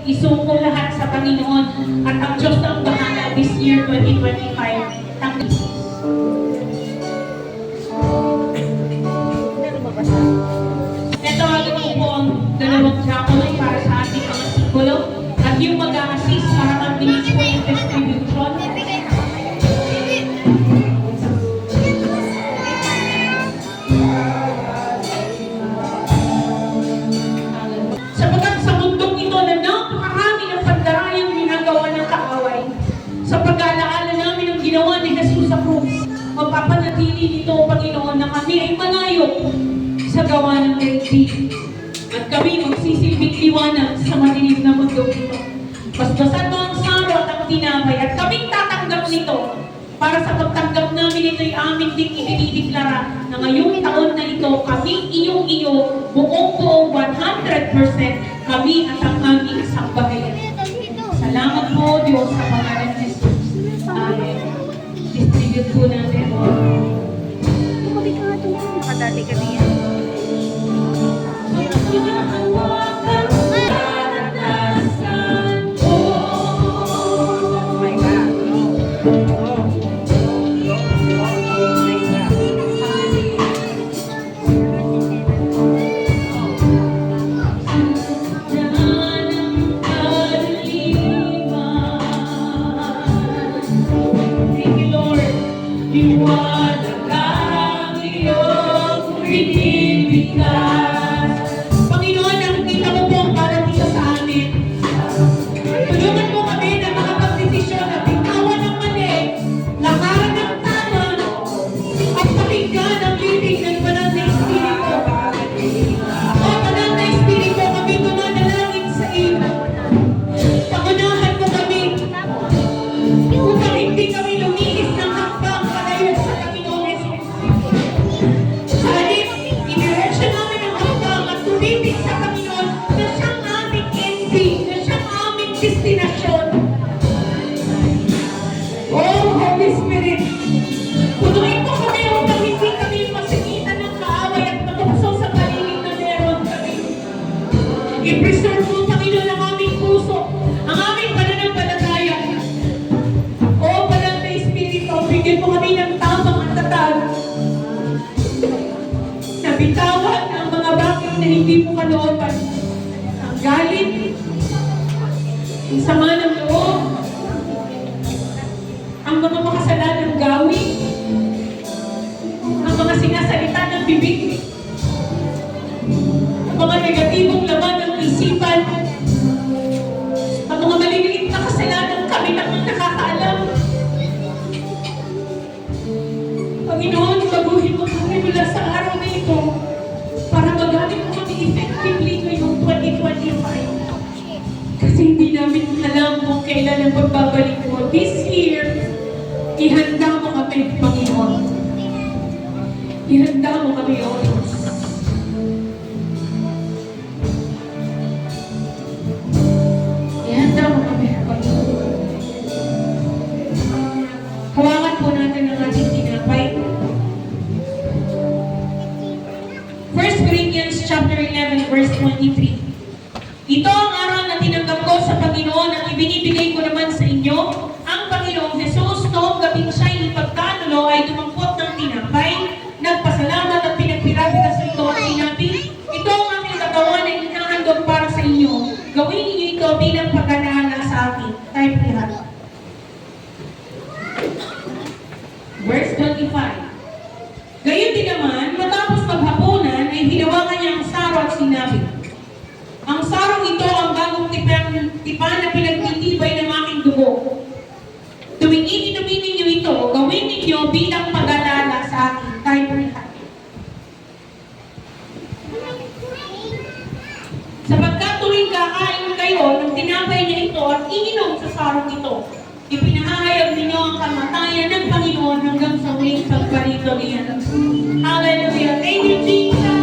isuko lahat sa Panginoon at ang Diyos ang bahala this year 2025. Ito ko po ang dalawang diaconate para sa ating mga sikulo at yung mag-a-assist para mag-bilis po yung distribution. Sapagkat sa mundong ito na napakarami ng pandarayang ginagawa ng kaaway, sa pag-aalaala namin ang ginawa ni Jesus sa krus, magpapanatili nito, Panginoon, na kami ay malayo sa gawa ng daigdig. At kami magsisilbing liwanag sa madilim na mundo ito. Basbasan mo ang saro at ang tinapay at kaming tatanggap nito para sa pagtanggap namin ito'y amin ding idinideklara na ngayong taon na ito kaming iyong-iyo buong 100% kami at ang aming sambahayan. Salamat po Diyos sa pangalan ni Jesus. Distribute po natin. Makadali kami yan. Panginoon, nakikita mo po ang para dito sa amin. Tulungan mo kami na makapagdesisyon na bitawan ng mali, lakaran ng tama, at pakinggan ang living ng banal na Espiritu. O banal na Espiritu, kami dumadalangin sa iyo. Pangunahan mo kami upang hindi kami lumihis ng hakbang palayo sa Panginoon Jesus. Sa halip, iniresyon namin ang hakbang at tumibig sa Panginoon na siyang aming ending, na siyang aming destinasyon. Oh, Holy Spirit, punuin mo kami upang hindi kami masigitan ng kaaway at matukso sa paligid na meron kami. I-preserve mo, Panginoon, ang aming puso, ang aming pananampalataya. Oh, banal na Espiritu, bigyan mo kami ng tamang at tatag. Nabitawan ang mga bagay na hindi mo kalooban. Ang galit, ang sama ng loob, ang mga makasalanang gawin, ang mga sinasalita ng bibig, ang mga negatibong laman ng isipan, ang mga maliliit na kasalanan kami lang ang nakakaalam. Panginoon, baguhin mo kami mula sa araw na ito para magamit mo kami effectively ngayong 2025. Kasi hindi namin alam kung kailan ang pagbabalik mo. This year, ihanda mo kami, Panginoon. Ihanda mo kami, O Diyos. Ihanda mo kami, Panginoon. Hawakan po natin ang ating tinapay. 1 Corinthians chapter 11 verse 23. Ito ang aral na tinanggap ko sa Panginoon at ibinibigay ko naman sa inyo. Ang Panginoong Jesus, noong gabing siya'y ipagkanulo ay dumampot ng tinapay, nagpasalamat at pinagpira-pira sa ito at sinabi, ito ang aking katawan na hinahandog para sa inyo. Gawin niyo ito bilang pag-alala sa akin. Tayo pirat. Verse 25. Gayon din naman, matapos maghapunan, ay hinawakan niya ang saro at sinabi, ang sarong ito ang bagong tipan na pinagtitibay ng aking dugo. Tuwing inumin ninyo ito, gawin ninyo bilang pag-alala sa akin. Tayo lahat. Sapagkat tuwing kakain kayo ng tinapay na ito at ininom sa sarong ito, ipinahayag ninyo ang kamatayan ng Panginoon hanggang sa huling pagparito niya. Hallelujah. Thank you, Jesus.